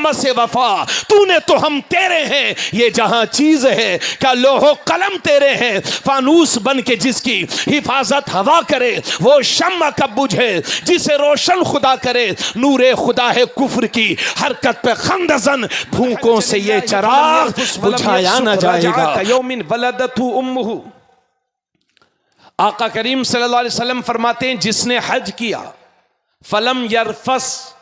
मोहम्मद से वफा, तूने तो हम तेरे हैं, ये जहां चीज है क्या लोहो कलम तेरे हैं। फानूस बन के जिसकी हिफाजत हवा करे, वो शम्मा कब बुझे जिसे रोशन खुदा करे। नूरे खुदा है कुफ्र की हरकत पे खंदजन, भूखों से ये चराग बुझाया न जाएगा। आका करीम सल्लल्लाहु अलैहि वसल्लम फरमाते हैं, जिसने हज किया फलम यरफस,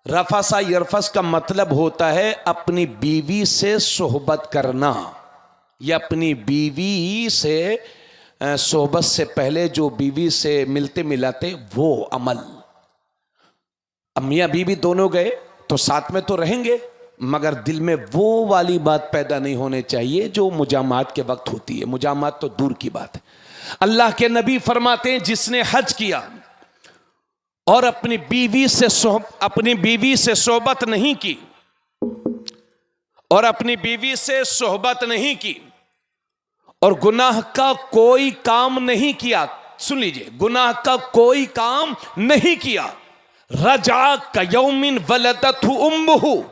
रफसा यरफस का मतलब होता है अपनी बीवी से सोहबत करना, या अपनी बीवी से सोहबत से पहले जो बीवी से मिलते मिलाते वो अमल। अब मियाँ बीवी दोनों गए तो साथ में तो रहेंगे, मगर दिल में वो वाली बात पैदा नहीं होने चाहिए जो मुजामात के वक्त होती है। मुजामात तो दूर की बात है। अल्लाह के नबी फरमाते हैं, जिसने हज किया और अपनी बीवी से सोहबत नहीं की, और अपनी बीवी से सोहबत नहीं की और गुनाह का कोई काम नहीं किया, सुन लीजिए, गुनाह का कोई काम नहीं किया, रजा कयौमिन वलदतहु उम्मुहु,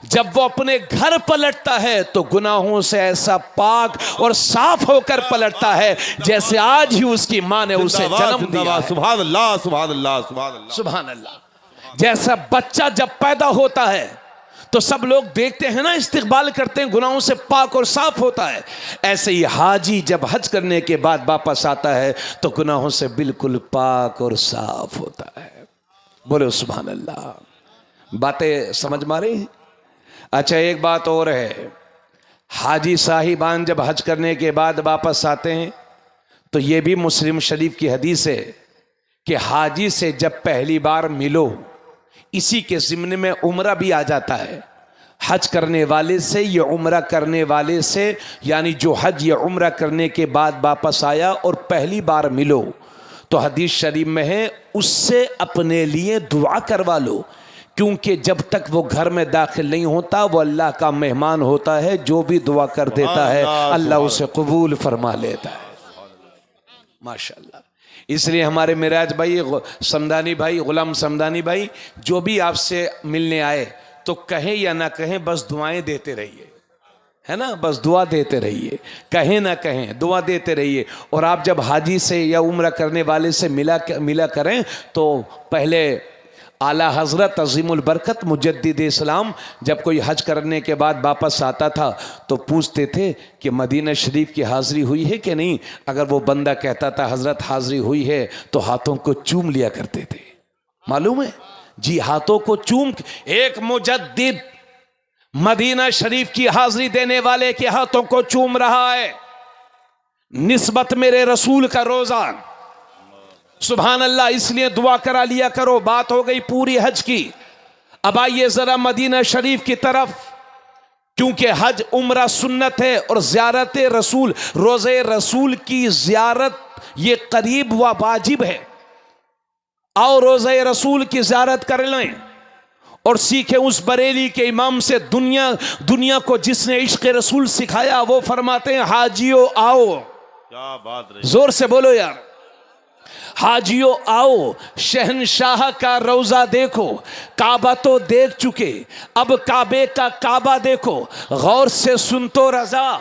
जब वो अपने घर पलटता है तो गुनाहों से ऐसा पाक और साफ होकर पलटता है जैसे आज ही उसकी मां ने उसे जन्म दिया। सुभान अल्लाह, सुभान अल्लाह, सुभान अल्लाह, सुभान अल्लाह। जैसा बच्चा जब पैदा होता है तो सब लोग देखते हैं ना, इस्तिकबाल करते हैं, गुनाहों से पाक और साफ होता है। ऐसे ही हाजी जब हज करने के बाद वापस आता है तो गुनाहों से बिल्कुल पाक और साफ होता है। बोलो सुभान अल्लाह। बातें समझ में आ रही? अच्छा, एक बात और है, हाजी साहिबान जब हज करने के बाद वापस आते हैं तो यह भी मुस्लिम शरीफ की हदीस है कि हाजी से जब पहली बार मिलो, इसी के ज़िम्ने में उम्रा भी आ जाता है। हज करने वाले से या उम्रा करने वाले से, यानी जो हज या उम्रा करने के बाद वापस आया और पहली बार मिलो, तो हदीस शरीफ में है उससे अपने लिए दुआ करवा लो, क्योंकि जब तक वो घर में दाखिल नहीं होता वो अल्लाह का मेहमान होता है। जो भी दुआ कर देता है अल्लाह उसे कबूल फरमा लेता है। माशाअल्लाह। इसलिए हमारे मिराज भाई, समदानी भाई, गुलाम समदानी भाई, जो भी आपसे मिलने आए तो कहें या ना कहें, बस दुआएं देते रहिए, है ना, बस दुआ देते रहिए, कहें ना कहें दुआ देते रहिए। और आप जब हाजी से या उम्रा करने वाले से मिला करें तो पहले आला हज़रत अज़ीमुल बरकत मुजद्दिद इस्लाम जब कोई हज करने के बाद वापस आता था तो पूछते थे कि मदीना शरीफ की हाज़री हुई है कि नहीं। अगर वो बंदा कहता था हज़रत हाज़री हुई है तो हाथों को चूम लिया करते थे। मालूम है जी, हाथों को चूम। एक मुजद्दिद मदीना शरीफ की हाज़री देने वाले के हाथों को चूम रहा है, निस्बत मेरे रसूल का रोज़ा। सुभान अल्लाह। इसलिए दुआ करा लिया करो। बात हो गई पूरी हज की। अब आइए जरा मदीना शरीफ की तरफ, क्योंकि हज उम्रा सुन्नत है और ज़ियारत रसूल, रोज़े रसूल की ज़ियारत ये करीब व वाजिब है। आओ रोज़े रसूल की ज़ियारत कर लें और सीखें उस बरेली के इमाम से। दुनिया को जिसने इश्क़ रसूल सिखाया वो फरमाते हैं, हाजियो आओ। क्या बात रही, जोर से बोलो यार। हाजियों आओ, शहनशाह का रोज़ा देखो। काबा तो देख चुके, अब काबे का काबा देखो। गौर से सुन तो रज़ा,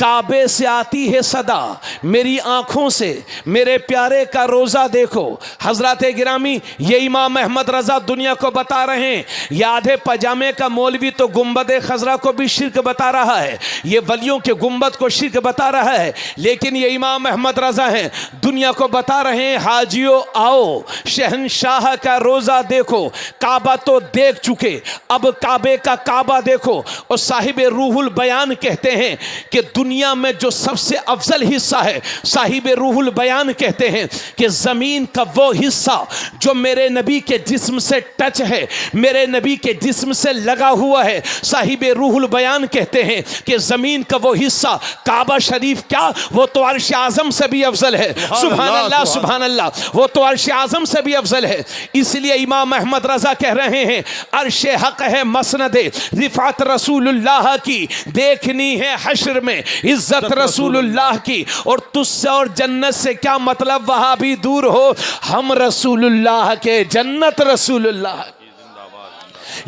काबे से आती है सदा। मेरी आँखों से मेरे प्यारे का रोज़ा देखो। हज़रत गिरामी, ये इमाम अहमद रज़ा दुनिया को बता रहे हैं, ये आधे पजामे का मौलवी तो गुंबद खज़रा को भी शिर्क बता रहा है, ये वलियों के गुंबद को शिर्क बता रहा है, लेकिन ये इमाम अहमद रज़ा हैं, दुनिया को बता रहे हैं, हाजियों आओ, शहनशाह का रोज़ा देखो। काबा तो देख चुके, अब काबे का काबा देखो। और साहिब रूहुल बयान कहते हैं कि दुनिया में जो सबसे अफजल हिस्सा है, साहिब रूहुल बयान कहते हैं कि ज़मीन का वो हिस्सा जो मेरे नबी के जिस्म से टच है, मेरे नबी के जिस्म से लगा हुआ है। साहिब रूहुल बयान कहते हैं कि ज़मीन का वो हिस्सा, काबा शरीफ क्या, वो तो अर्श आज़म से भी अफजल है। सुभान अल्लाह, सुभान अल्लाह, वो तो अर्श आज़म से भी अफजल है। इसलिए इमाम अहमद रज़ा कह रहे हैं, अर्श हक है मसनदे रिफ़ात रसूलुल्लाह की, देखनी है हश्र में इज्जत रसूलुल्लाह की। और तुझसे और जन्नत से क्या मतलब, वहां भी दूर हो, हम रसूलुल्लाह के, जन्नत रसूलुल्लाह।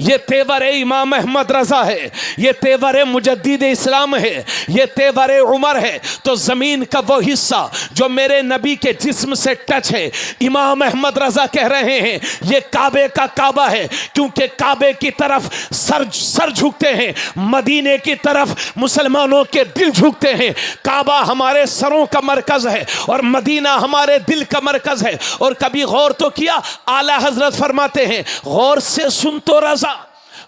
ये तेवर इमाम अहमद रजा है, ये तेवर मुजद्दिद इस्लाम है, ये तेवर उमर है। तो जमीन का वो हिस्सा जो मेरे नबी के जिस्म से टच है, इमाम अहमद रजा कह रहे हैं ये काबे का काबा है, क्योंकि काबे की तरफ सर झुकते हैं, मदीने की तरफ मुसलमानों के दिल झुकते हैं। काबा हमारे सरों का मरकज है और मदीना हमारे दिल का मरकज है। और कभी गौर तो किया, आला हजरत फरमाते हैं गौर से सुन तो रजा,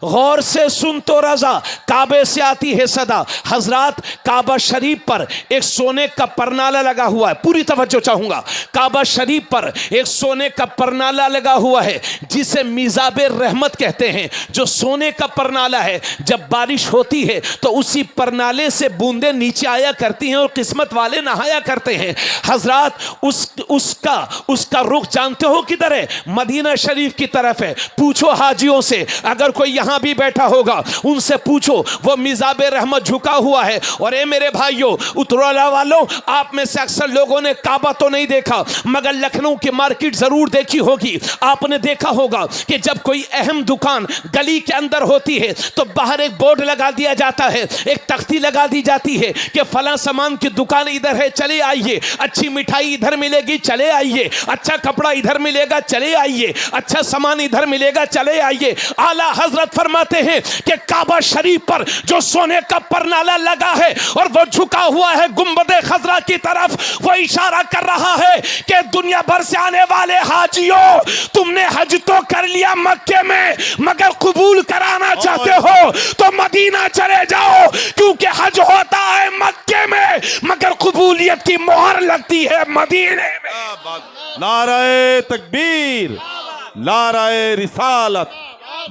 गौर से सुन तो रजा, काबे से आती है सदा। हजरत काबा शरीफ पर एक सोने का परनाला लगा हुआ है, पूरी तवज्जो चाहूंगा। काबा शरीफ पर एक सोने का परनाला लगा हुआ है जिसे मिजाबे रहमत कहते हैं। जो सोने का परनाला है, जब बारिश होती है तो उसी परनाले से बूंदें नीचे आया करती हैं और किस्मत वाले नहाया करते हैं। हजरत उसका रुख जानते हो किधर है? मदीना शरीफ की तरफ है। पूछो हाजियों से, अगर कोई यहां भी बैठा होगा उनसे पूछो, वो मिजाबे रहमत झुका हुआ है। और ए मेरे भाइयों, उतरौला वालों, आप में से अक्सर लोगों ने काबा तो नहीं देखा, मगर लखनऊ की मार्केट जरूर देखी होगी। आपने देखा होगा कि जब कोई अहम दुकान गली के अंदर होती है तो बाहर एक बोर्ड लगा दिया जाता है, एक तख्ती लगा दी जाती है कि फला सामान की दुकान इधर है, चले आइए। अच्छी मिठाई इधर मिलेगी, चले आइए। अच्छा कपड़ा इधर मिलेगा, चले आइए। अच्छा सामान इधर मिलेगा, चले आइए। आला हजरत फरमाते हैं कि काबा शरीफ पर जो सोने का परनाला लगा है और वो झुका हुआ है गुंबदे खजरा की तरफ, वो इशारा कर रहा है कि दुनिया भर से आने वाले हाजियों, तुमने हज तो कर लिया मक्के में, मगर कबूल कराना चाहते हो तो मदीना चले जाओ, क्योंकि हज होता है मक्के में मगर कबूलियत की मोहर लगती है मदीने में। नाराए तकबीर, नाराए रिसालत,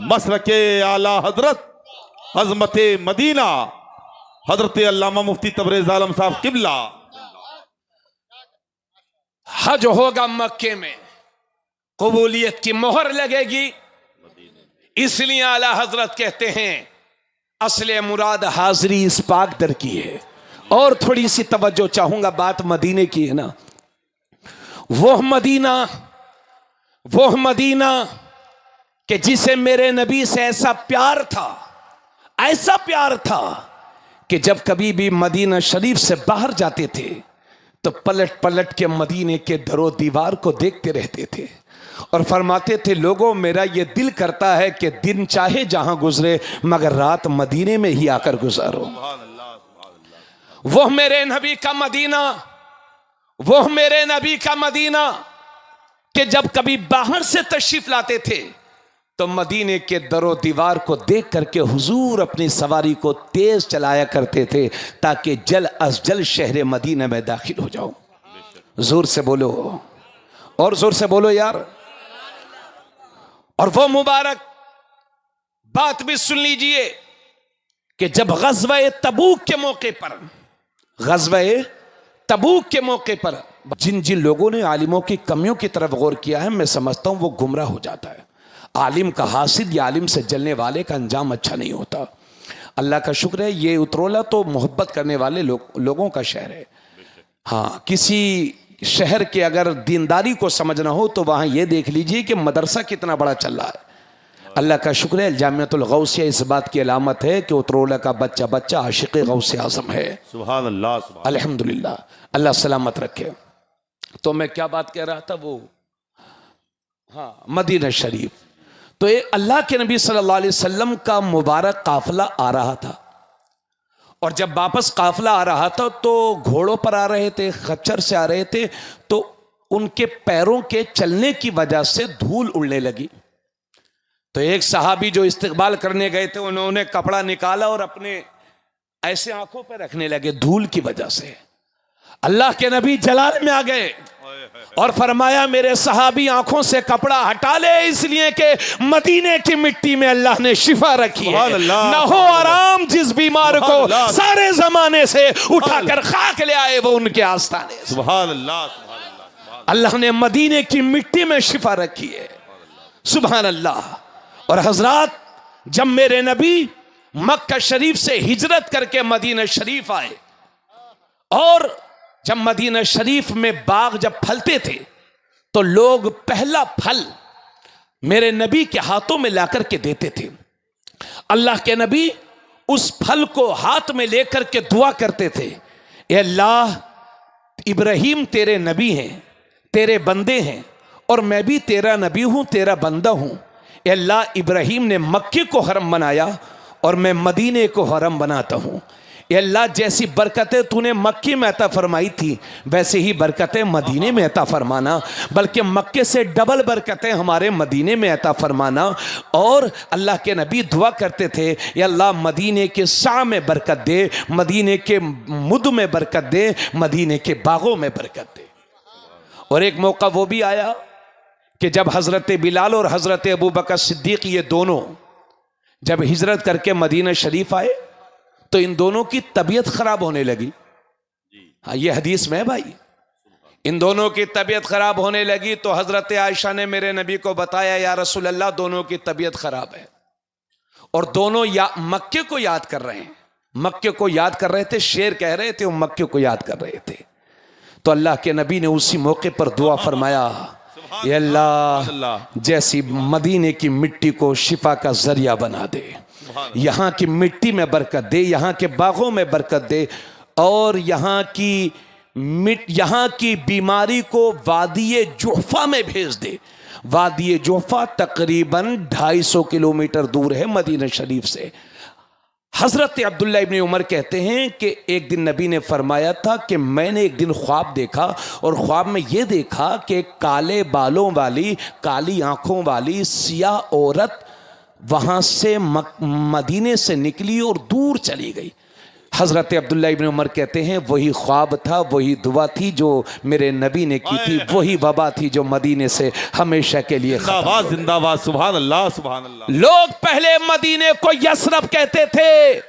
मसरके आला हजरत अजमते मदीना, हजरत अल्लामा मुफ्ती तबरेज आलम साहब किबला। हज होगा मक्के में, कबूलियत की मोहर लगेगी। इसलिए आला हजरत कहते हैं असले मुराद हाजिरी इस पाक दर की है। और थोड़ी सी तवज्जो चाहूंगा, बात मदीने की है ना। वो मदीना कि जिसे मेरे नबी से ऐसा प्यार था कि जब कभी भी मदीना शरीफ से बाहर जाते थे तो पलट पलट के मदीने के दरो दीवार को देखते रहते थे और फरमाते थे, लोगों मेरा ये दिल करता है कि दिन चाहे जहां गुजरे मगर रात मदीने में ही आकर गुजारो। वो मेरे नबी का मदीना कि जब कभी बाहर से तशरीफ लाते थे तो मदीने के दरो दीवार को देख करके हुजूर अपनी सवारी को तेज चलाया करते थे ताकि जल अज जल शहर मदीना में दाखिल हो जाओ। जोर से बोलो, और जोर से बोलो यार। और वो मुबारक बात भी सुन लीजिए कि जब ग़ज़वा तबूक के मौके पर जिन लोगों ने आलिमों की कमियों की तरफ गौर किया है, मैं समझता हूं वो गुमराह हो जाता है। आलिम का हासिद या आलिम से जलने वाले का अंजाम अच्छा नहीं होता। अल्लाह का शुक्र है, ये उतरौला तो मोहब्बत करने वाले लोगों का शहर है। हाँ, किसी शहर के अगर दीनदारी को समझना हो तो वहाँ ये देख लीजिए कि मदरसा कितना बड़ा चल रहा है। अल्लाह का शुक्र है, जामियातुल गौसिया इस बात की अलामत है कि उतरौला का बच्चा आशिक़ गौसे आज़म है। सुभान अल्लाह, अल्हम्दुलिल्लाह, अल्लाह सलामत रखे। तो मैं क्या बात कह रहा था, वो हाँ मदीना शरीफ। तो ये अल्लाह के नबी सल्लल्लाहु अलैहि वसल्लम का मुबारक काफिला आ रहा था और जब वापस काफिला आ रहा था तो घोड़ों पर आ रहे थे, खच्चर से आ रहे थे, तो उनके पैरों के चलने की वजह से धूल उड़ने लगी। तो एक सहाबी जो इस्तकबाल करने गए थे उन्होंने कपड़ा निकाला और अपने ऐसे आंखों पे रखने लगे धूल की वजह से। अल्लाह के नबी जलाल में आ गए और फरमाया, मेरे सहाबी आंखों से कपड़ा हटा ले, इसलिए कि मदीने की मिट्टी में अल्लाह ने शिफा रखी है। न हो आराम जिस बीमार को सारे जमाने से उठाकर खाक ले आए वो उनके आस्थाने। सुभान अल्लाह, अल्लाह ने मदीने की मिट्टी में शिफा रखी है। सुभान अल्लाह। और हजरात, जब मेरे नबी मक्का शरीफ से हिजरत करके मदीना शरीफ आए और जब मदीना शरीफ में बाग जब फलते थे तो लोग पहला फल मेरे नबी के हाथों में लाकर के देते थे। अल्लाह के नबी उस फल को हाथ में लेकर के दुआ करते थे, ए अल्लाह, इब्राहिम तेरे नबी हैं, तेरे बंदे हैं, और मैं भी तेरा नबी हूं, तेरा बंदा हूं। ए अल्लाह, इब्राहिम ने मक्के को हरम बनाया और मैं मदीने को हरम बनाता हूं। ए अल्लाह, जैसी बरकतें तूने मक्के में अता फरमाई थी वैसे ही बरकतें मदीने में अता फरमाना, बल्कि मक्के से डबल बरकतें हमारे मदीने में अता फरमाना। और अल्लाह के नबी दुआ करते थे, या अल्लाह मदीने के शाह में बरकत दे, मदीने के मुद में बरकत दे, मदीने के बागों में बरकत दे। और एक मौका वो भी आया कि जब हज़रत बिलाल और हज़रत अबू बकर सिद्दीक ये दोनों जब हिजरत करके मदीना शरीफ आए तो इन दोनों की तबीयत खराब होने लगी। हाँ, ये हदीस में है भाई। इन दोनों की तबीयत खराब होने लगी तो हजरत आयशा ने मेरे नबी को बताया, या रसूल अल्लाह, दोनों की तबीयत खराब है। और दोनों मक्के को याद कर रहे हैं, मक्के को याद कर रहे थे, शेर कह रहे थे, वो मक्के को याद कर रहे थे। तो अल्लाह के नबी ने उसी मौके पर दुआ फरमाया, ये अल्लाह, जैसी मदीने की मिट्टी को शिफा का जरिया बना दे, यहाँ की मिट्टी में बरकत दे, यहाँ के बागों में बरकत दे, और यहाँ की बीमारी को वादी जोहफा में भेज दे। वादी जोहफा तकरीबन 250 किलोमीटर दूर है मदीना शरीफ से। हजरत अब्दुल्ला इब्न उमर कहते हैं कि एक दिन नबी ने फरमाया था कि मैंने एक दिन ख्वाब देखा, और ख्वाब में यह देखा कि काले बालों वाली, काली आंखों वाली सियाह औरत वहां से मदीने से निकली और दूर चली गई। हजरत अब्दुल्ला इब्न उमर कहते हैं वही ख्वाब था, वही दुआ थी जो मेरे नबी ने की थी, वही वबा थी जो मदीने से हमेशा के लिए जिंदाबाद जिंदाबाद, सुभान अल्लाह सुभान अल्लाह। लोग पहले मदीने को यसरब कहते थे,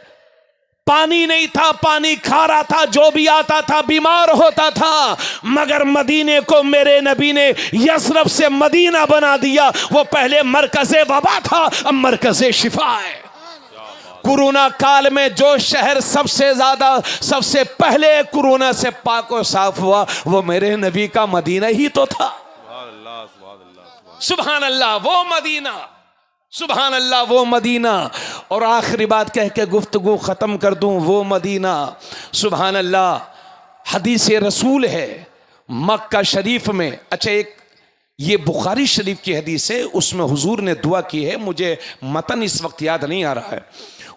पानी नहीं था, पानी खारा था, जो भी आता था बीमार होता था, मगर मदीने को मेरे नबी ने यसरब से मदीना बना दिया। वो पहले मरकज़े वबा था, अब मरकज़े शिफा है। कोरोना काल में जो शहर सबसे ज्यादा, सबसे पहले कोरोना से पाक और साफ हुआ, वो मेरे नबी का मदीना ही तो था। सुभान अल्लाह, वो मदीना, सुभान अल्लाह, वो मदीना। और आखिरी बात कह के गुफ्तगू खत्म कर दूं, वो मदीना, सुभान अल्लाह, हदीस रसूल है मक्का शरीफ में। अच्छा, एक ये बुखारी शरीफ की हदीस है, उसमें हुजूर ने दुआ की है, मुझे मतन इस वक्त याद नहीं आ रहा है।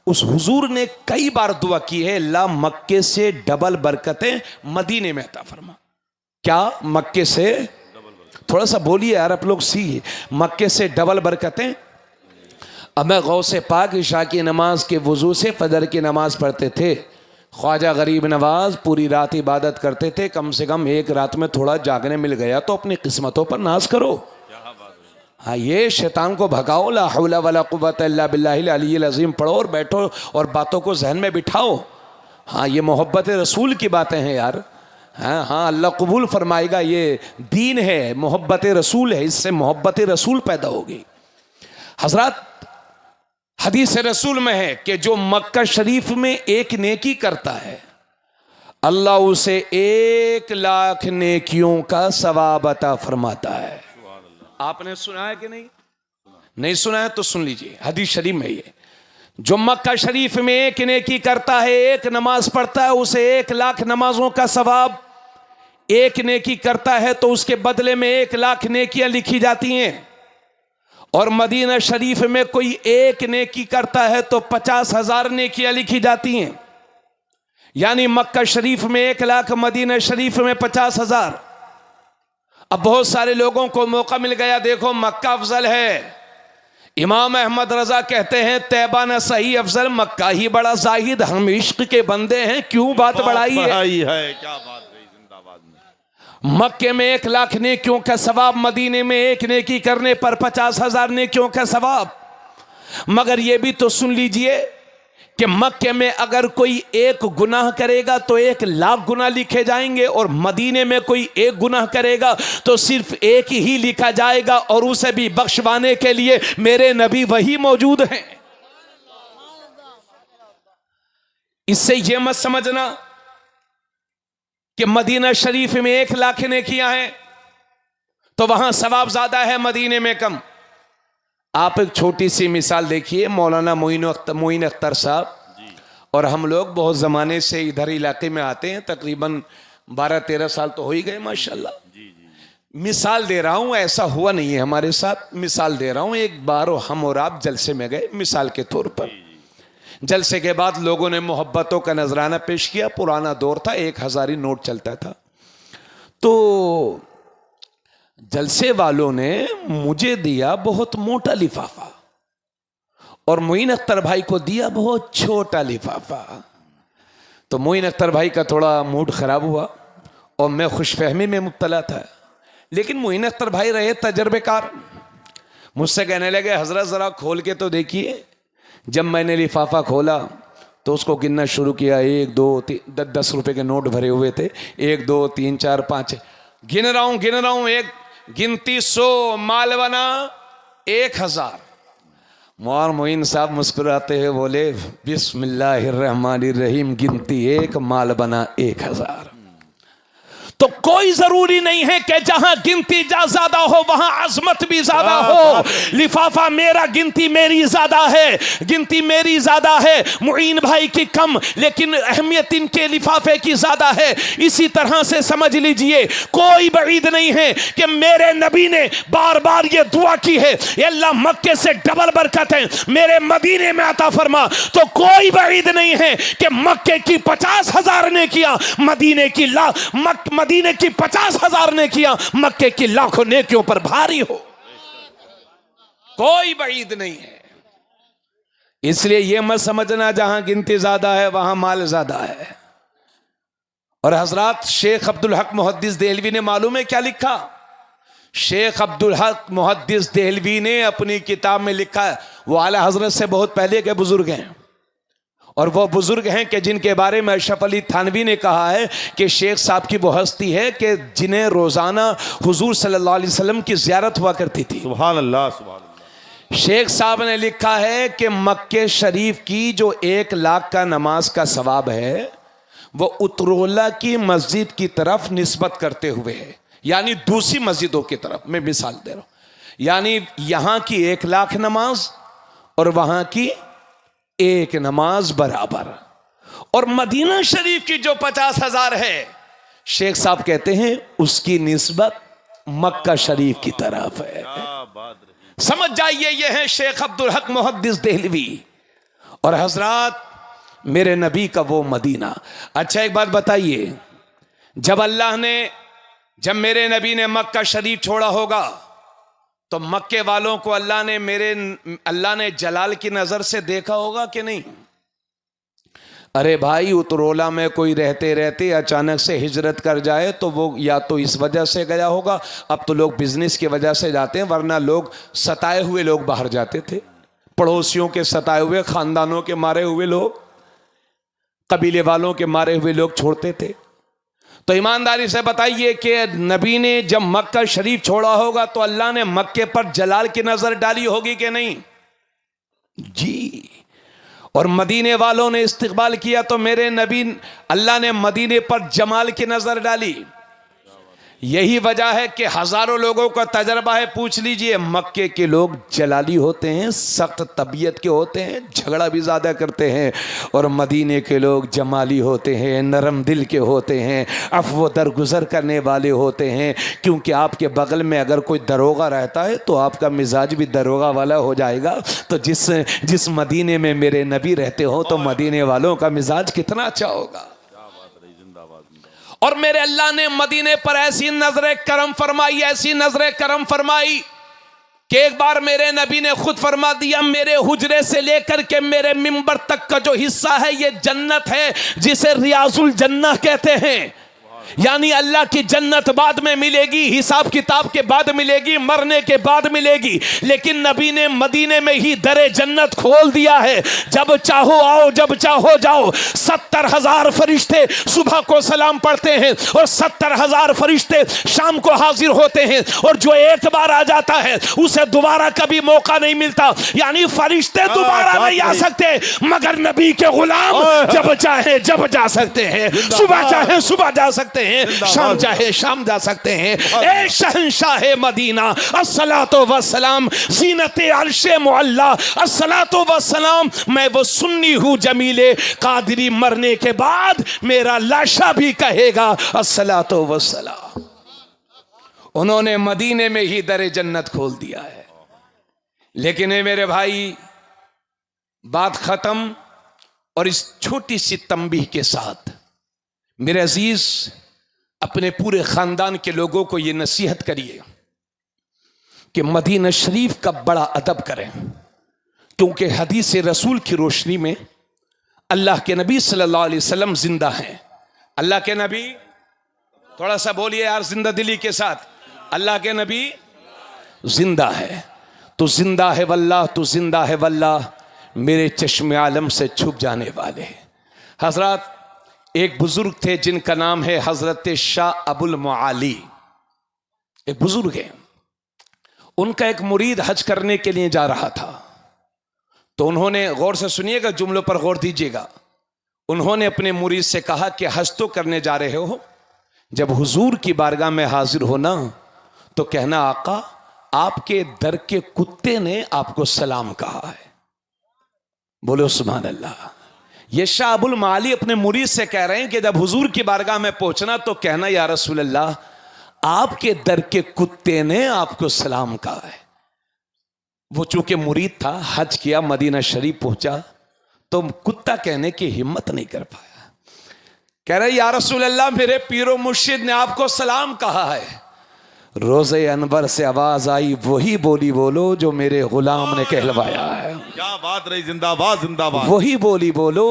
उस हुजूर ने कई बार दुआ की है, अल्लाह मक्के से डबल बरकतें मदीने में अता फरमा। क्या मक्के से, थोड़ा सा बोलिए यार आप लोग, सी मक्के से डबल बरकतें। अब मैं गौसे पाक इशा की नमाज के वजू से फजर की नमाज पढ़ते थे। ख्वाजा गरीब नवाज पूरी रात इबादत करते थे, कम से कम एक रात में थोड़ा जागने मिल गया तो अपनी किस्मतों पर नाज करो। हाँ, ये शैतान को भगाओ, ला हौला वला कुव्वता इल्ला बिल्लाहिल अलीय्यिल अज़ीम पढ़ो और बैठो और बातों को जहन में बिठाओ। हाँ, ये मोहब्बत रसूल की बातें हैं यार। हाँ हाँ, अल्लाह कबूल फरमाएगा। ये दीन है, मोहब्बत रसूल है, इससे मोहब्बत रसूल पैदा होगी। हजरत, हदीस रसूल में है कि जो मक्का शरीफ में एक नेकी करता है, अल्लाह उसे 1,00,000 नेकियों का सवाब अता फरमाता है। आपने सुना है कि नहीं? नहीं सुना है तो सुन लीजिए, हदीस शरीफ में ये, जो मक्का शरीफ में एक नेकी करता है, एक नमाज पढ़ता है, उसे 1,00,000 नमाजों का सवाब। एक नेकी करता है तो उसके बदले में 1,00,000 नेकियां लिखी जाती हैं। और मदीना शरीफ में कोई एक नेकी करता है तो 50,000 नेकियां लिखी जाती हैं। यानी मक्का शरीफ में 1,00,000, मदीना शरीफ में 50,000। अब बहुत सारे लोगों को मौका मिल गया, देखो मक्का अफजल है। इमाम अहमद रजा कहते हैं तैबा न सही अफजल, मक्का ही बड़ा जाहिद, हम इश्क के बंदे हैं, क्यों बात बढ़ाई है? क्या बात है, जिंदाबाद में। मक्के में 1,00,000 नेकियों का सवाब, मदीने में एक नेकी करने पर 50,000 नेकियों का सवाब। मगर यह भी तो सुन लीजिए कि मक्के में अगर कोई एक गुनाह करेगा तो 1,00,000 गुनाह लिखे जाएंगे, और मदीने में कोई एक गुनाह करेगा तो सिर्फ एक ही लिखा जाएगा, और उसे भी बख्शवाने के लिए मेरे नबी वही मौजूद हैं। इससे यह मत समझना कि मदीना शरीफ में 1,00,000 नेकियां हैं तो वहां सवाब ज्यादा है, मदीने में कम। आप एक छोटी सी मिसाल देखिए, मौलाना मोइन अख्तर साहब और हम लोग बहुत ज़माने से इधर इलाके में आते हैं, तकरीबन 12-13 साल तो हो ही गए माशाल्लाह। मिसाल दे रहा हूं, ऐसा हुआ नहीं है हमारे साथ, मिसाल दे रहा हूं। एक बार हम और आप जलसे में गए मिसाल के तौर पर। जलसे के बाद लोगों ने मोहब्बतों का नजराना पेश किया। पुराना दौर था, 1000 नोट चलता था। तो जलसे वालों ने मुझे दिया बहुत मोटा लिफाफा और मोइन अख्तर भाई को दिया बहुत छोटा लिफाफा। तो मोइन अख्तर भाई का थोड़ा मूड खराब हुआ और मैं खुशफहमी में मुब्तला था। लेकिन मोइन अख्तर भाई रहे तजर्बेकार, मुझसे कहने लगे हजरत ज़रा खोल के तो देखिए। जब मैंने लिफाफा खोला तो उसको गिनना शुरू किया। 1 2 3 10 रुपए के नोट भरे हुए थे। 1 2 3 4 5 गिन रहा हूं। एक गिनती 100, माल बना 1000। मौलाना मोइन साहब मुस्कुराते हुए बोले बिस्मिल्लाहिर्रहमानिर्रहीम, गिनती 1, माल बना 1000। तो कोई जरूरी नहीं है कि जहां गिनती ज्यादा हो वहां अजमत भी ज्यादा हो। लिफाफा मेरा, गिनती मेरी ज्यादा है, गिनती मेरी ज्यादा है, मुईन भाई की कम, लेकिन अहमियत इनके लिफाफे की ज्यादा है। इसी तरह से समझ लीजिए, कोई बईद नहीं है कि मेरे नबी ने बार बार ये दुआ की है, अल्लाह मक्के से डबल बरकतें मेरे मदीने में अता फरमा। तो कोई बईद नहीं है कि मक्के की 50,000 ने किया, मदीने की मदीने की 50,000 ने किया, मक्के की लाखों नेकियों पर भारी हो। कोई बईद नहीं है। इसलिए यह मत समझना जहां गिनती ज्यादा है वहां माल ज्यादा है। और हजरत शेख अब्दुल हक मुहद्दिस देहलवी ने मालूम है क्या लिखा? शेख अब्दुल हक मुहद्दिस देहलवी ने अपनी किताब में लिखा है, वो आला हजरत से बहुत पहले के बुजुर्ग हैं और वो बुजुर्ग हैं कि जिनके बारे में अशरफ अली थानवी ने कहा है कि शेख साहब की वो हस्ती है कि जिन्हें रोजाना हुजूर सल्लल्लाहु अलैहि वसल्लम की ज़ियारत हुआ करती थी। सुभान अल्लाह, सुभान अल्लाह। शेख साहब ने लिखा है कि मक्के शरीफ की जो 1 लाख का नमाज का सवाब है वो उतरोला की मस्जिद की तरफ निस्बत करते हुए है, यानी दूसरी मस्जिदों की तरफ। मैं मिसाल दे रहा हूं, यानी यहां की 1 लाख नमाज और वहां की 1 नमाज बराबर। और मदीना शरीफ की जो 50,000 है, शेख साहब कहते हैं उसकी निस्बत मक्का शरीफ की तरफ है। समझ जाइए, ये है शेख अब्दुल हक मुहद्दिस देहलवी और हजरत मेरे नबी का वो मदीना। अच्छा एक बात बताइए, जब मेरे नबी ने मक्का शरीफ छोड़ा होगा तो मक्के वालों को अल्लाह ने जलाल की नजर से देखा होगा कि नहीं? अरे भाई, उतरोला में कोई रहते रहते अचानक से हिजरत कर जाए तो वो या तो इस वजह से गया होगा, अब तो लोग बिजनेस की वजह से जाते हैं, वरना लोग सताए हुए लोग बाहर जाते थे, पड़ोसियों के सताए हुए, खानदानों के मारे हुए लोग, कबीले वालों के मारे हुए लोग छोड़ते थे। तो ईमानदारी से बताइए कि नबी ने जब मक्का शरीफ छोड़ा होगा तो अल्लाह ने मक्के पर जलाल की नजर डाली होगी कि नहीं? जी। और मदीने वालों ने इस्तकबाल किया तो मेरे नबी अल्लाह ने मदीने पर जमाल की नजर डाली। यही वजह है कि हजारों लोगों का तजर्बा है, पूछ लीजिए, मक्के के लोग जलाली होते हैं, सख्त तबीयत के होते हैं, झगड़ा भी ज़्यादा करते हैं, और मदीने के लोग जमाली होते हैं, नरम दिल के होते हैं, अफ़्व दरगुजर करने वाले होते हैं। क्योंकि आपके बगल में अगर कोई दरोगा रहता है तो आपका मिजाज भी दरोगा वाला हो जाएगा। तो जिस मदीने में मेरे नबी रहते हो तो मदीने वालों का मिजाज कितना अच्छा होगा। और मेरे अल्लाह ने मदीने पर ऐसी नजर करम फरमाई, ऐसी नजर करम फरमाई कि एक बार मेरे नबी ने खुद फरमा दिया, मेरे हुजरे से लेकर के मेरे मिंबर तक का जो हिस्सा है ये जन्नत है, जिसे रियाजुल जन्नह कहते हैं। यानी अल्लाह की जन्नत बाद में मिलेगी, हिसाब किताब के बाद मिलेगी, मरने के बाद मिलेगी। लेकिन नबी ने मदीने में ही दरे जन्नत खोल दिया है, जब चाहो आओ, जब चाहो जाओ। 70,000 फरिश्ते सुबह को सलाम पढ़ते हैं और 70,000 फरिश्ते शाम को हाजिर होते हैं, और जो एक बार आ जाता है उसे दोबारा कभी मौका नहीं मिलता। यानी फरिश्ते दोबारा नहीं आ सकते, मगर नबी के गुलाम जब चाहे जब जा सकते हैं, सुबह चाहे सुबह जा सकते हैं। सकते हैं, शाम चाहे शाम जा सकते हैं। ए शहंशाह मदीना अस्सलातो वस्सलाम, ज़ीनते अर्शे मुअल्ला अस्सलातो वस्सलाम, मैं वो सुन्नी हूँ जमीले कादरी, मरने के बाद मेरा लाशा भी कहेगा अस्सलातो वस्सलाम। उन्होंने मदीने में ही दरे जन्नत खोल दिया है। लेकिन ये मेरे भाई, बात खत्म। और इस छोटी सी तंबीह के साथ मेरे अजीज, अपने पूरे खानदान के लोगों को यह नसीहत करिए कि मदीना शरीफ का बड़ा अदब करें, क्योंकि हदीस रसूल की रोशनी में अल्लाह के नबी सल्लल्लाहु अलैहि वसल्लम जिंदा हैं। अल्लाह के नबी, थोड़ा सा बोलिए यार जिंदा दिली के साथ, अल्लाह के नबी जिंदा है। तो जिंदा है वल्लाह, तो जिंदा है वल्लाह, मेरे चश्मे आलम से छुप जाने वाले। हजरत, एक बुजुर्ग थे जिनका नाम है हजरत शाह अबुल मुआली, एक बुजुर्ग है। उनका एक मुरीद हज करने के लिए जा रहा था। तो उन्होंने, गौर से सुनिएगा, जुमलों पर गौर दीजिएगा, उन्होंने अपने मुरीद से कहा कि हज तो करने जा रहे हो, जब हुजूर की बारगाह में हाजिर होना तो कहना आका आपके दर के कुत्ते ने आपको सलाम कहा है। बोलो सुभान अल्लाह। ये शाह अबुल माली अपने मुरीद से कह रहे हैं कि जब हुजूर की बारगाह में पहुंचना तो कहना या रसूल अल्लाह आपके दर के कुत्ते ने आपको सलाम कहा है। वो चूंकि मुरीद था, हज किया, मदीना शरीफ पहुंचा, तो कुत्ता कहने की हिम्मत नहीं कर पाया। कह रहे या रसूल अल्लाह मेरे पीरो मुर्शिद ने आपको सलाम कहा है। रोज़े अनवर से आवाज आई, वही बोली बोलो जो मेरे गुलाम ने कहलवाया है। क्या बात रही, जिंदाबाद जिंदाबाद। वही बोली बोलो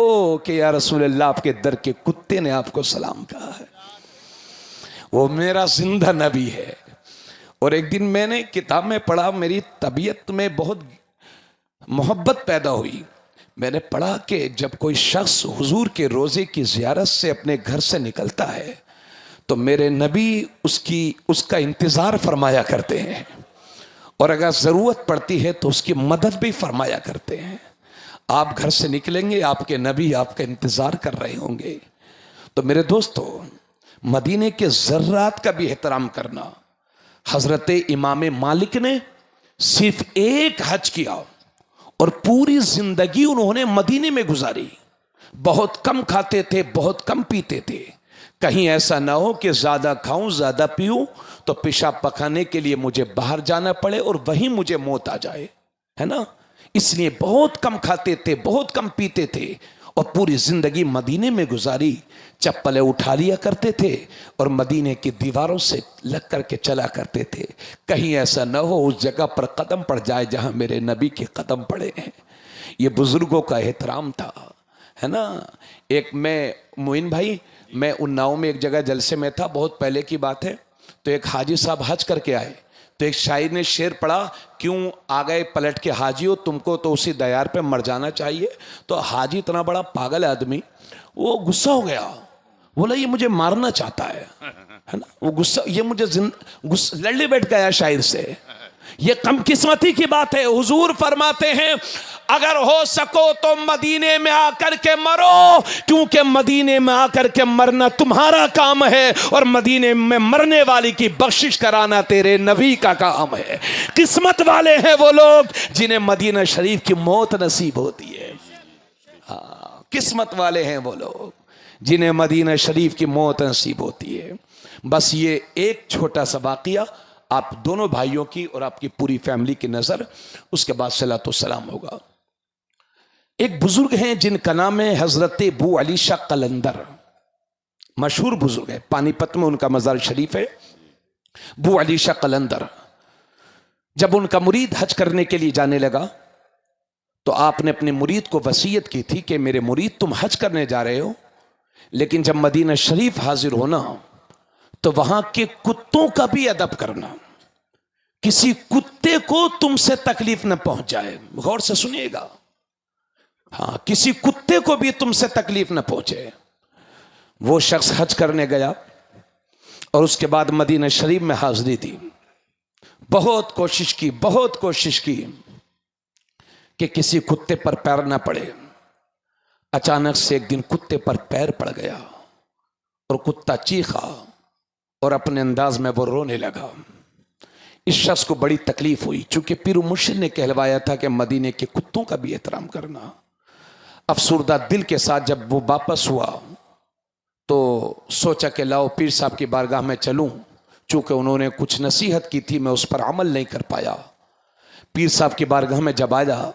कि या रसूल अल्लाह आपके दर के कुत्ते ने आपको सलाम कहा है। वो मेरा जिंदा नबी है। और एक दिन मैंने किताब में पढ़ा, मेरी तबीयत में बहुत मोहब्बत पैदा हुई। मैंने पढ़ा कि जब कोई शख्स हुजूर के रोज़े की ज़ियारत से अपने घर से निकलता है तो मेरे नबी उसका इंतज़ार फरमाया करते हैं, और अगर ज़रूरत पड़ती है तो उसकी मदद भी फरमाया करते हैं। आप घर से निकलेंगे, आपके नबी आपका इंतज़ार कर रहे होंगे। तो मेरे दोस्तों, मदीने के ज़र्रात का भी एहतराम करना। हज़रत इमाम मालिक ने सिर्फ एक हज किया और पूरी ज़िंदगी उन्होंने मदीने में गुजारी। बहुत कम खाते थे, बहुत कम पीते थे। कहीं ऐसा ना हो कि ज़्यादा खाऊं, ज़्यादा पीऊं तो पेशाब पकाने के लिए मुझे बाहर जाना पड़े और वहीं मुझे मौत आ जाए, है ना। इसलिए बहुत कम खाते थे, बहुत कम पीते थे और पूरी ज़िंदगी मदीने में गुजारी। चप्पलें उठा लिया करते थे और मदीने की दीवारों से लग करके चला करते थे। कहीं ऐसा न हो उस जगह पर कदम पड़ जाए जहां मेरे नबी के कदम पड़े हैं। ये बुजुर्गों का एहतराम था, है ना। एक मोइन भाई, मैं उन्नाव में एक जगह जलसे में था, बहुत पहले की बात है। तो एक हाजी साहब हज करके आए, तो एक शायर ने शेर पढ़ा, क्यों आ गए पलट के हाजियो, तुमको तो उसी दयार पे मर जाना चाहिए। तो हाजी इतना बड़ा पागल आदमी, वो गुस्सा हो गया, बोला ये मुझे मारना चाहता है ना। वो गुस्सा, ये मुझे लड़ने बैठ गया शायर से। ये कम किस्मती की बात है। हुजूर फरमाते हैं अगर हो सको तो मदीने में आकर के मरो, क्योंकि मदीने में आकर के मरना तुम्हारा काम है और मदीने में मरने वाली की बख्शिश कराना तेरे नबी का काम है। किस्मत वाले हैं वो लोग जिन्हें मदीना शरीफ की मौत नसीब होती है। हाँ, किस्मत वाले हैं वो लोग जिन्हें मदीना शरीफ की मौत नसीब होती है। बस ये एक छोटा सा वाक़िया आप दोनों भाइयों की और आपकी पूरी फैमिली की नजर, उसके बाद सलातो सलाम होगा। एक बुजुर्ग हैं जिनका नाम है हजरत बू अली शाह कलंदर, मशहूर बुजुर्ग है, पानीपत में उनका मज़ार शरीफ है। बू अली शाह कलंदर, जब उनका मुरीद हज करने के लिए जाने लगा तो आपने अपने मुरीद को वसीयत की थी कि मेरे मुरीद तुम हज करने जा रहे हो, लेकिन जब मदीना शरीफ हाजिर होना तो वहां के कुत्तों का भी अदब करना, किसी कुत्ते को तुमसे तकलीफ न पहुंच जाए। गौर से सुनिएगा, हाँ, किसी कुत्ते को भी तुमसे तकलीफ न पहुंचे। वो शख्स हज करने गया और उसके बाद मदीना शरीफ में हाजिरी दी। बहुत कोशिश की, बहुत कोशिश की कि किसी कुत्ते पर पैर न पड़े। अचानक से एक दिन कुत्ते पर पैर पड़ गया और कुत्ता चीखा और अपने अंदाज में वो रोने लगा। इस शख्स को बड़ी तकलीफ हुई, चूंकि पीर मुर्शिद ने कहलवाया था कि मदीने के कुत्तों का भी एहतराम करना। अफसुर्दा दिल के साथ जब वो वापस हुआ तो सोचा कि लाओ पीर साहब की बारगाह में चलूं। चूंकि उन्होंने कुछ नसीहत की थी, मैं उस पर अमल नहीं कर पाया। पीर साहब की बारगाह में जब आया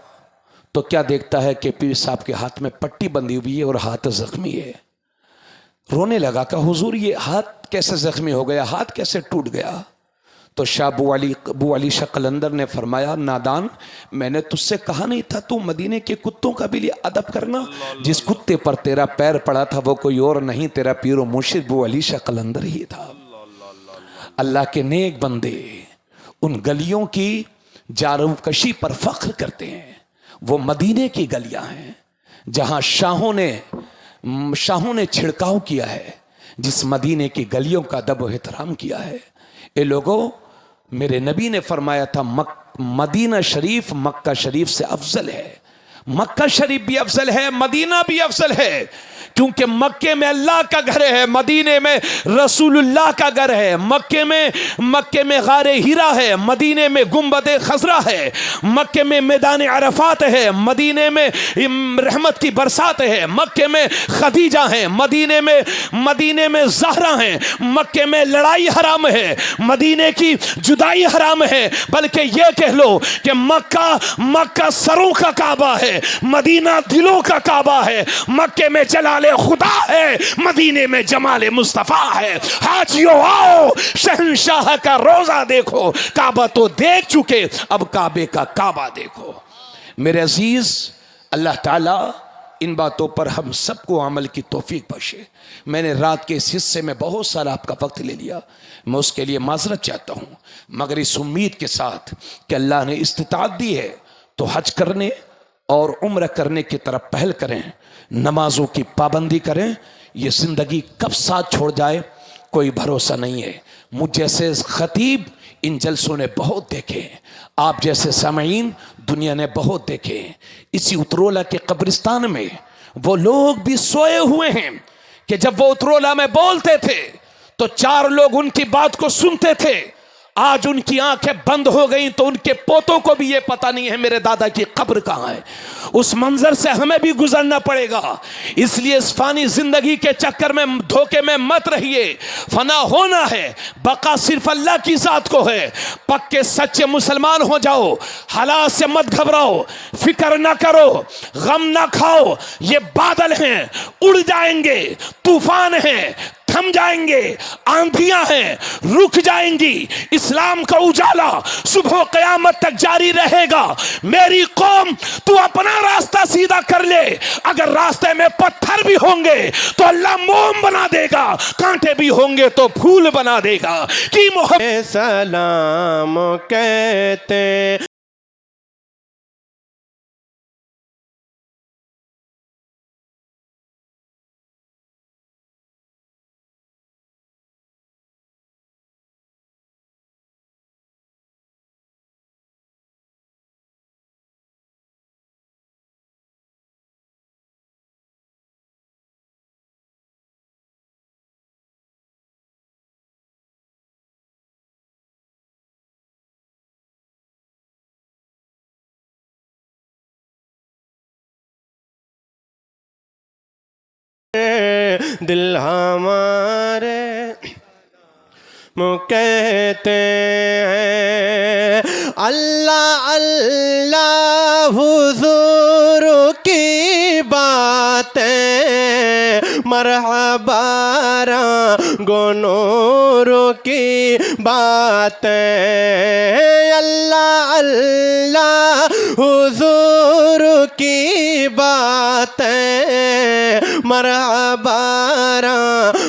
तो क्या देखता है कि पीर साहब के हाथ में पट्टी बंधी हुई है और हाथ जख्मी है। रोने लगा कि हुजूर ये हाथ कैसे जख्मी हो गया, हाथ कैसे टूट गया। तो शाह अबू अली शाह कलंदर ने फरमाया, नादान, मैंने तुझसे कहा नहीं था तू मदीने के कुत्तों का भी अदब करना। जिस कुत्ते पर तेरा पैर पड़ा था वो कोई और नहीं, तेरा पीर मुर्शिद अबू अली शाह कलंदर ही था। अल्लाह के नेक बंदे उन गलियों की जारूकशी पर फख्र करते हैं। वो मदीने की गलियां हैं जहां शाहों ने छिड़काव किया है, जिस मदीने की गलियों का अदब व एहतराम किया है। ये लोगों, मेरे नबी ने फरमाया था मदीना शरीफ मक्का शरीफ से अफजल है। मक्का शरीफ भी अफजल है, मदीना भी अफजल है, क्योंकि मक्के में अल्लाह का घर है, मदीने में रसूलुल्लाह का घर है। मक्के में गारे हीरा है, मदीने में गुंबद खजरा है। मक्के में मैदान अरफात है, मदीने में रहमत की बरसात है। मक्के में खदीजा है, मदीने में ज़हरा है। मक्के में लड़ाई हराम है, मदीने की जुदाई हराम है। बल्कि यह कह लो कि मक्का सरों का काबा है, मदीना दिलों का काबा है। मक्के में जलाल खुदा है, मदीने में जमाल मुस्तफा है। हाजियो आओ, शहंशाह का रोजा देखो। काबा तो देख चुके, अब काबे का काबा देखो। मेरे अजीज, अल्लाह ताला इन बातों पर हम सबको अमल की तौफीक बख्शे। मैंने रात के इस हिस्से में बहुत सारा आपका वक्त ले लिया, मैं उसके लिए माजरत चाहता हूं, मगर इस उम्मीद के साथ कि अल्लाह ने इस्तिताअत दी है तो हज करने और उम्र करने की तरफ पहल करें, नमाजों की पाबंदी करें। ये जिंदगी कब साथ छोड़ जाए कोई भरोसा नहीं है। मुझ जैसे खतीब इन जलसों ने बहुत देखे, आप जैसे सामीन दुनिया ने बहुत देखे। इसी उतरोला के कब्रिस्तान में वो लोग भी सोए हुए हैं कि जब वो उतरोला में बोलते थे तो 4 लोग उनकी बात को सुनते थे। आज उनकी आंखें बंद हो गई तो उनके पोतों को भी ये पता नहीं है मेरे दादा की कब्र कहां है। उस मंजर से हमें भी गुजरना पड़ेगा। इसलिए इस फानी जिंदगी के चक्कर में धोखे में मत रहिए। फना होना है, बका सिर्फ अल्लाह की जात को है। पक्के सच्चे मुसलमान हो जाओ, हालात से मत घबराओ, फिक्र ना करो, गम ना खाओ। ये बादल हैं, उड़ जाएंगे, तूफान है, थम जाएंगे, आंधियां हैं, रुक जाएंगी। इस्लाम का उजाला सुबह क़यामत तक जारी रहेगा। मेरी कौम, तू अपना रास्ता सीधा कर ले। अगर रास्ते में पत्थर भी होंगे तो अल्लाह मोम बना देगा, कांटे भी होंगे तो फूल बना देगा। कि मोहब्बत सलाम कहते दिल हमारे कहते हैं अल्लाह अल्लाह हुजूर की बातें, मरहबा गोनूर की बातें। अल्लाह अल्लाह हुजूर की बातें, मरहबा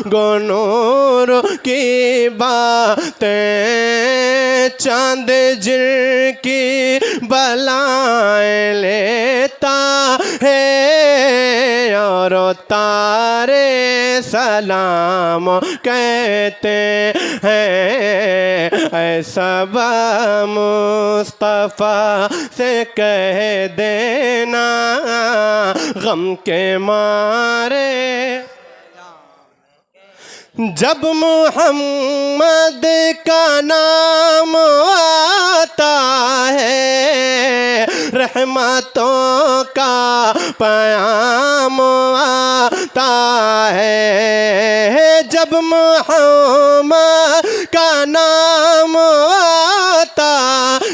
गोनूर की बातें। चांद जिनकी बलाएं लेता है और तारे सलाम कहते हैं। ऐसा मुस्तफ़ा से कह देना गम के मारे जब मोहम्मद का नाम आता है, रहमतों का पैगाम आता है। जब मोहम्मद का नाम आता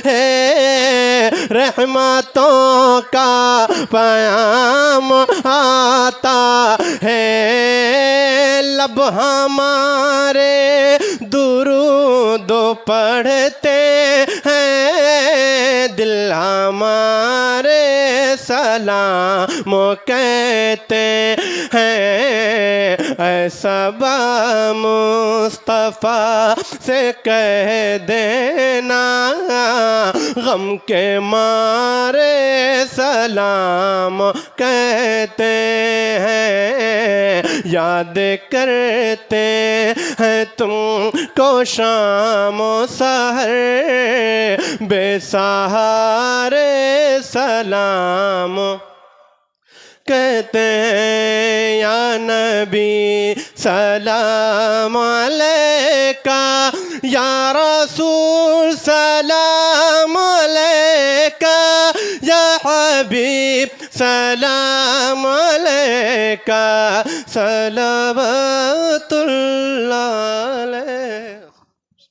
है, रहमतों का पैगाम आता है। लब हमारे दुरूद पढ़ते हैं, दिल हमारे सलाम कहते हैं। ऐसा मुस्तफ़ा से कह देना, गम के मारे सलाम कहते हैं। याद करते हैं तुमको शाम सहर, बेसहारे सलाम कहते हैं। या नबी सलाम अलैका, या रसूल सलाम अलैका, या हबीब सलाम अलैका, सलावतुल्लाह अलैका।